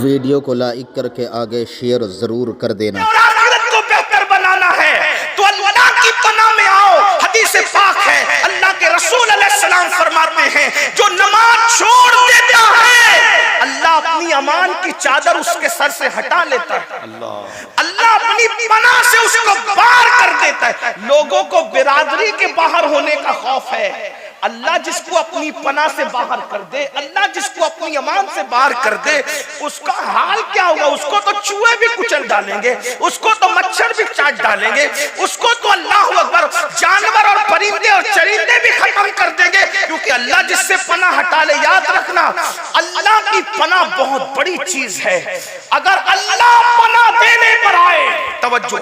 Video کو like کر کے آگے شیئر ضرور کر دینا۔ اور آخرت کو بہتر بنانا ہے تو اللہ کی پناہ میں آؤ۔ حدیث پاک ہے، اللہ کے رسول علیہ السلام فرماتے ہیں جو نماز چھوڑ دیتا ہے اللہ اپنی امان کی چادر اس کے سر سے ہٹا لیتا ہے، اللہ اپنی پناہ سے اس کو باہر کر دیتا ہے۔ لوگوں کو برادری کے باہر ہونے کا خوف ہے، اللہ جس کو اپنی پناہ سے باہر کر دے، اللہ جس کو اپنی امان سے باہر کر دے، اس کا حال کیا ہوگا؟ اس کو تو چوہے بھی کچل ڈالیں گے، اس کو تو مچھر بھی چاٹ ڈالیں گے، اس کو تو اللہ اکبر جانور اور پرندے اور چرندے بھی ختم کر دیں گے، کیونکہ اللہ جس سے پناہ ہٹا لے۔ یاد رکھنا اللہ کی پناہ بہت بڑی چیز ہے۔ اگر اللہ پناہ دینے پر آئے، توجہ،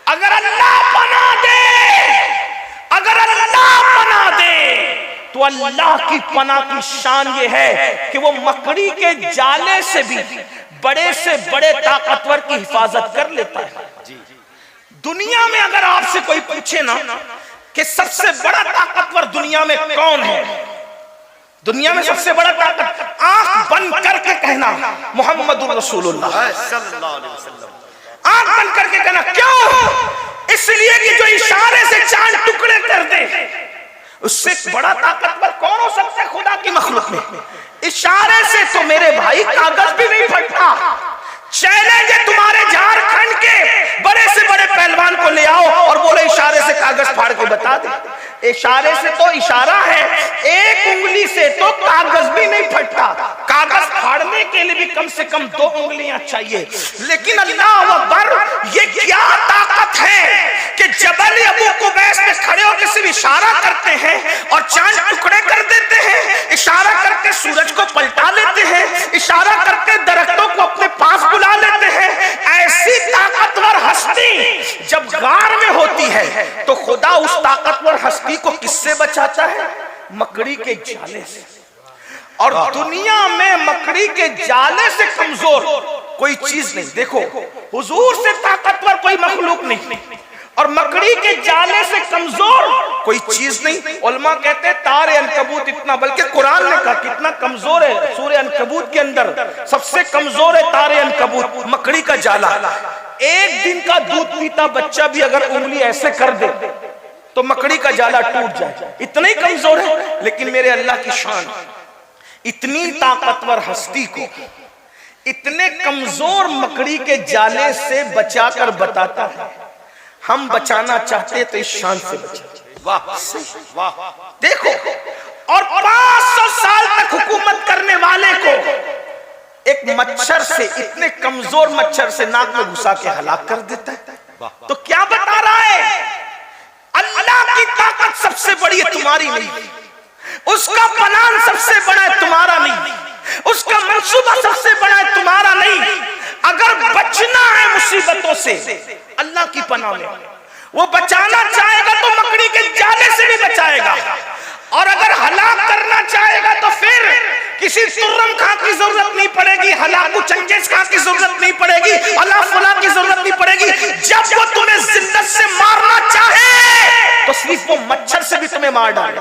اگر اللہ پناہ دے، اگر اللہ پناہ دے تو اللہ کی پناہ کی شان یہ ہے کہ وہ مکڑی کے جالے سے بھی بڑے سے بڑے طاقتور کی حفاظت کر لیتا ہے۔ دنیا میں اگر آپ سے کوئی پوچھے نا کہ سب سے بڑا طاقتور دنیا میں کون ہے، دنیا میں سب سے بڑا طاقت، آنکھ بند کر کے کہنا محمد رسول اللہ صلی اللہ علیہ وسلم۔ آنکھ بند کر کے کہنا، کیوں؟ اس لیے کہ جو اشارے سے چاند ٹکڑے کر دے، اس سے بڑا طاقتور کون ہو سکتا ہے خدا کی مخلوق میں؟ اشارے سے تو میرے بھائی کاغذ بھی نہیں پھٹتا۔ چیلنج ہے تمہارے جھارکھنڈ کے بڑے سے بڑے پہلوان کو لے آؤ اور بولے اشارے سے کاغذ پھاڑ کے بتا دے۔ اشارے سے تو اشارہ ہے، ایک انگلی سے تو کاغذ بھی نہیں پھٹتا، کاغذ پھاڑنے کے لیے بھی کم سے کم 2 انگلیاں چاہیے۔ لیکن اللہ اکبر، یہ کیا طاقت ہے کہ جبل ابو قبیس میں کھڑے ہو کے صرف اشارہ کرتے ہیں اور چاند ٹکڑے کر دیتے ہیں، اشارہ کر کے سورج کو پلٹا لیتے ہیں، اشارہ کر کے درختوں کو اپنے پاس بلا لیتے ہیں۔ ایسی طاقتور ہستی جب غار میں ہوتی ہے تو خدا اس طاقتور ہستی کو کس سے بچاتا ہے؟ مکڑی کے جالے سے۔ اور دنیا میں مکڑی کے جالے سے کمزور کوئی چیز نہیں۔ دیکھو حضور سے طاقتور کوئی مخلوق نہیں اور مکڑی کے جالے سے کمزور کوئی چیز نہیں۔ علماء کہتے ہیں تار عنکبوت اتنا، بلکہ قرآن نے کہا کتنا کمزور ہے، سورہ عنکبوت کے اندر سب سے کمزور ہے تار عنکبوت، مکڑی کا جالا۔ ایک دن کا دودھ پیتا بچہ بھی اگر انگلی ایسے کر دے تو مکڑی کا جالا ٹوٹ جائے، اتنا ہی کمزور ہے۔ لیکن میرے اللہ کی شان، اتنی طاقتور ہستی کو اتنے کمزور مکڑی کے جالے سے بچا کر بتاتا ہے۔ ہم بچانا چاہتے تو اس شان سے بچا۔ دیکھو، اور 500 سال تک حکومت کرنے والے کو ایک مچھر سے، اتنے کمزور مچھر سے ناک میں گھسا کے ہلاک کر دیتا ہے۔ تو کیا بتا رہا ہے؟ اللہ کی طاقت سب سے بڑی ہے، تمہاری نہیں۔ اس کا پلان سب سے بڑا ہے، تمہارا نہیں۔ اس کا منصوبہ سب سے بڑا ہے، تمہارا نہیں۔ اگر بچنا ہے مصیبتوں سے، اللہ کی پناہ میں وہ بچانا چاہے گا تو مکڑی کے جالے سے بھی بچائے گا، اور اگر ہلاک کرنا چاہے گا تو پھر کسی ترم خان کی ضرورت نہیں پڑے گی، ہلاکو چنگیز خان کی ضرورت نہیں پڑے گی، اللہ فلاں کی ضرورت نہیں پڑے گی۔ جب وہ تمہیں ذلت سے مارنا چاہے تو صرف وہ مچھر سے بھی تمہیں مار ڈالے،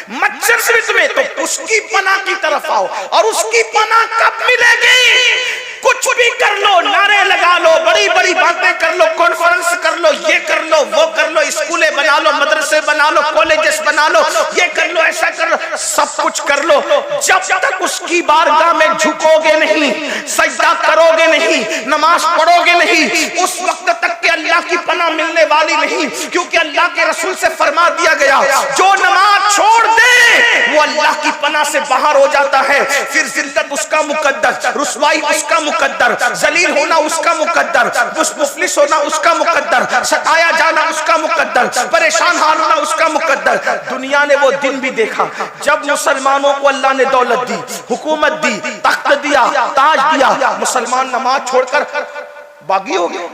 مچھر سے بھی تمہیں، تو اس کی پناہ کی طرف آؤ۔ اور اس کی پناہ کب ملے گی؟ کچھ بھی کر لو، نعرے لگا لو، بڑی بڑی باتیں کر لو، کانفرنس کر لو، یہ کر لو، وہ کر لو، اسکولیں بنا لو، مدرسے بنا لو، کالجز بنا لو، یہ کر لو، ایسا کر لو، سب کچھ کر لو، جب تک اس کی بارگاہ میں جھکو گے نہیں، سجدہ کرو گے نہیں، نماز پڑھو گے نہیں، اس وقت تک کہ اللہ کی پناہ ملنے والی نہیں۔ کیونکہ اللہ کے رسول سے فرما دیا گیا جو نماز چھوڑ دے وہ اللہ کی پناہ سے باہر ہو جاتا ہے، پھر ذلت اس کا مقدر، رسوائی اس کا مقدر، ذلیل ہونا اس کا مقدر، مفلس ہونا اس کا مقدر، ستایا جانا اس کا مقدر، پریشان حال ہونا اس کا مقدر۔ دنیا نے وہ دن بھی دیکھا جب مسلمانوں کو اللہ نے دولت دی، حکومت دی، تخت دیا، تاج دیا، مسلمان نماز چھوڑ کر باغی ہو گئے،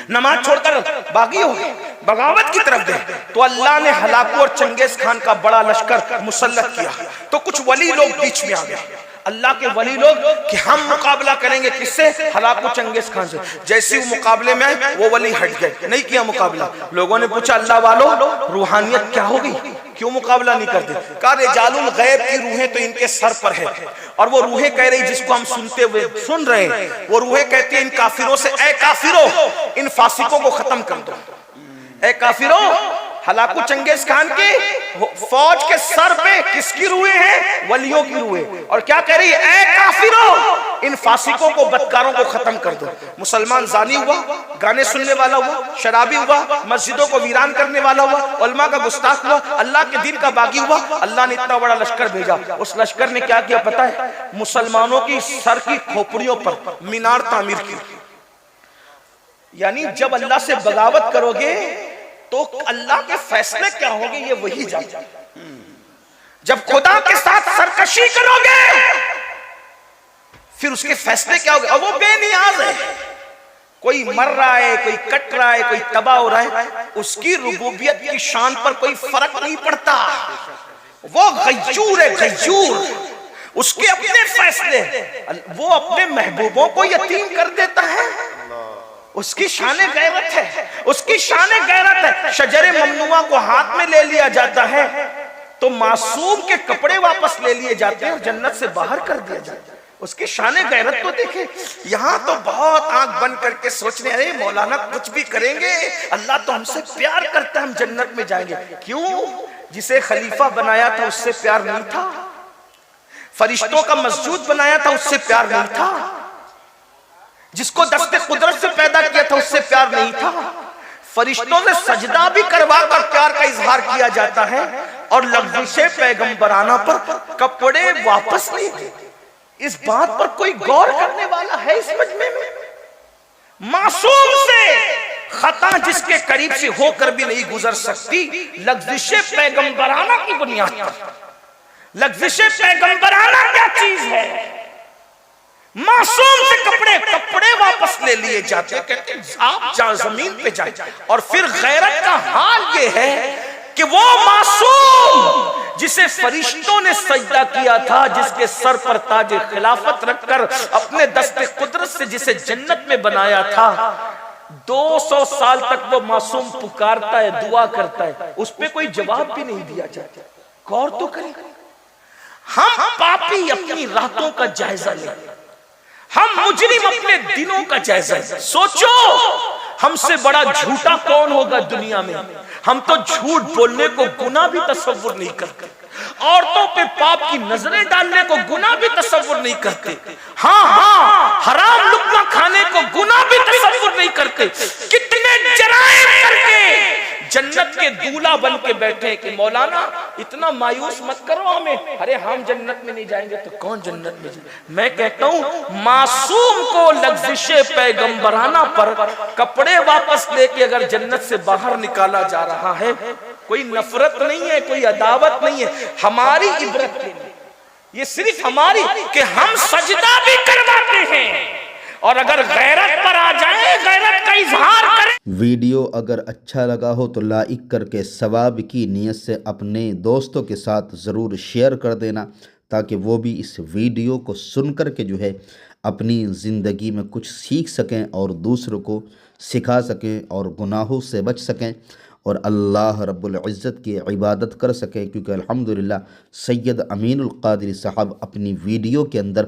نماز چھوڑ کر باغی ہو گئے، بغاوت کی طرف گئے۔ تو اللہ نے ہلاکو اور چنگیز خان کا بڑا لشکر مسلط کیا، تو کچھ ولی لوگ بیچ میں آ گئے، اللہ کے ولی لوگ کہ ہم مقابلہ کریں گے کس سے؟ ہلاکو چنگیز خان سے. جیسے وہ مقابلے میں آئے وہ ولی ہٹ گئے, نہیں کیا مقابلہ. لوگوں نے پوچھا اللہ والو روحانیت کیا ہوگی, کیوں مقابلہ نہیں کرتے؟ کہا رجال الغیب کی روحیں تو ان کے سر پر ہے, اور وہ روحیں کہہ رہی جس کو ہم سنتے ہوئے سن رہے ہیں, وہ روحیں کہتی ہیں ان کافروں سے اے کافروں ان فاسقوں کو ختم کر دو. اے کافروں, ہلاکو چنگیز خان کی فوج کے سر پہ کس کی روحیں ہیں؟ ولیوں کی روحیں. اور کیا کہہ رہی ہے؟ اے کافروں ان فاسقوں کو بدکاروں کو ختم کر دو. مسلمان زانی ہوا, گانے سننے والا ہوا, شرابی ہوا, مسجدوں کو ویران کرنے والا ہوا, علماء کا گستاخ ہوا, اللہ کے دین کا باغی ہوا. اللہ نے اتنا بڑا لشکر بھیجا, اس لشکر نے کیا کیا پتہ ہے؟ مسلمانوں کی سر کی کھوپڑیوں پر مینار تعمیر کی. یعنی جب اللہ سے بغاوت کرو گے تو اللہ کے فیصلے کیا ہوں گے یہ وہی جانتا. جب خدا کے ساتھ سرکشی کرو گے پھر اس کے فیصلے کیا ہوں گے. اور وہ بے نیاز ہے, کوئی مر رہا ہے, کوئی کٹ رہا ہے, کوئی تباہ ہو رہا ہے, اس کی ربوبیت کی شان پر کوئی فرق نہیں پڑتا. وہ غیور ہے, غیور. اس کے اپنے فیصلے, وہ اپنے محبوبوں کو یتیم کر دیتا ہے. اس کی شان غیرت ہے, اس کی شان غیرت ہے. شجر ممنوعہ کو ہاتھ میں لے لیا جاتا ہے تو معصوم کے کپڑے واپس لے لیے جاتے ہیں اور جنت سے باہر کر دیا جاتا ہے. اس کی شان غیرت تو دیکھیں. یہاں تو بہت آنکھ بند کر کے سوچنے ارے مولانا کچھ بھی کریں گے اللہ تو ہم سے پیار کرتا ہے, ہم جنت میں جائیں گے. کیوں؟ جسے خلیفہ بنایا تھا اس سے پیار نہیں تھا, فرشتوں کا مسجود بنایا تھا اس سے پیار نہیں تھا, جس کو دست قدرت سے پیدا کیا تھا اس سے پیار نہیں تھا. فرشتوں سے سجدہ بھی کروا کر پیار کا اظہار کیا جاتا ہے, اور لغزش پیغمبرانہ پر کپڑے واپس نہیں دیتے. اس بات پر کوئی غور کرنے والا ہے اس مجمع میں؟ معصوم سے خطا جس کے قریب سے ہو کر بھی نہیں گزر سکتی لغزش پیغمبرانہ کی بنیاد پر. لغزش پیغمبرانہ کیا چیز ہے؟ معصوم سے کپڑے واپس لے لیے جاتے ہیں, کہتے ہیں آپ جہاں زمین پہ جائیں. اور پھر غیرت کا حال یہ ہے کہ وہ معصوم جسے فرشتوں نے سجدہ کیا تھا, جس کے سر پر تاج خلافت رکھ کر اپنے دست قدرت سے جسے جنت میں بنایا تھا, 200 سال تک وہ معصوم پکارتا ہے, دعا کرتا ہے, اس پہ کوئی جواب بھی نہیں دیا جاتا. غور تو کریں, ہم پاپی اپنی راتوں کا جائزہ لیں, ہم مجرم اپنے دنوں کا جائزہ لیں. سوچو ہم سے بڑا جھوٹا کون ہوگا دنیا میں؟ ہم تو جھوٹ بولنے کو گناہ بھی تصور نہیں کرتے, عورتوں پہ پاپ کی نظریں ڈالنے کو گناہ بھی تصور نہیں کرتے, ہاں حرام لقمہ کھانے کو گناہ بھی تصور نہیں کرتے. کتنے جرائم کر کے جنت کے دولہا بن کے بیٹھے کہ مولانا اتنا مایوس مت کرو ہمیں, ارے ہم جنت میں نہیں جائیں گے تو کون جنت میں جائیں. میں کہتا ہوں معصوم کو لغزش پیغمبرانہ پر کپڑے واپس لے کے اگر جنت سے باہر نکالا جا رہا ہے, کوئی نفرت نہیں ہے, کوئی عداوت نہیں ہے, ہماری عبرت نہیں, یہ صرف ہماری کہ ہم سجدہ بھی کرواتے ہیں, اور اگر غیرت پر آ جائیں غیرت کا اظہار کریں. ویڈیو اگر اچھا لگا ہو تو لائک کر کے ثواب کی نیت سے اپنے دوستوں کے ساتھ ضرور شیئر کر دینا, تاکہ وہ بھی اس ویڈیو کو سن کر کے جو ہے اپنی زندگی میں کچھ سیکھ سکیں اور دوسروں کو سکھا سکیں اور گناہوں سے بچ سکیں اور اللہ رب العزت کی عبادت کر سکیں. کیونکہ الحمدللہ سید امین القادری صاحب اپنی ویڈیو کے اندر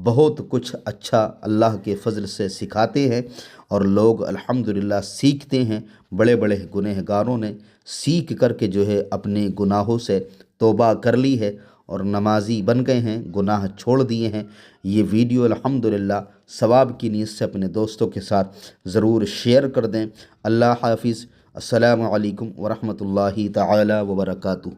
بہت کچھ اچھا اللہ کے فضل سے سکھاتے ہیں, اور لوگ الحمدللہ سیکھتے ہیں. بڑے بڑے گنہگاروں نے سیکھ کر کے جو ہے اپنے گناہوں سے توبہ کر لی ہے اور نمازی بن گئے ہیں, گناہ چھوڑ دیے ہیں. یہ ویڈیو الحمدللہ ثواب کی نیت سے اپنے دوستوں کے ساتھ ضرور شیئر کر دیں. اللہ حافظ. السلام علیکم ورحمۃ اللہ تعالی وبرکاتہ.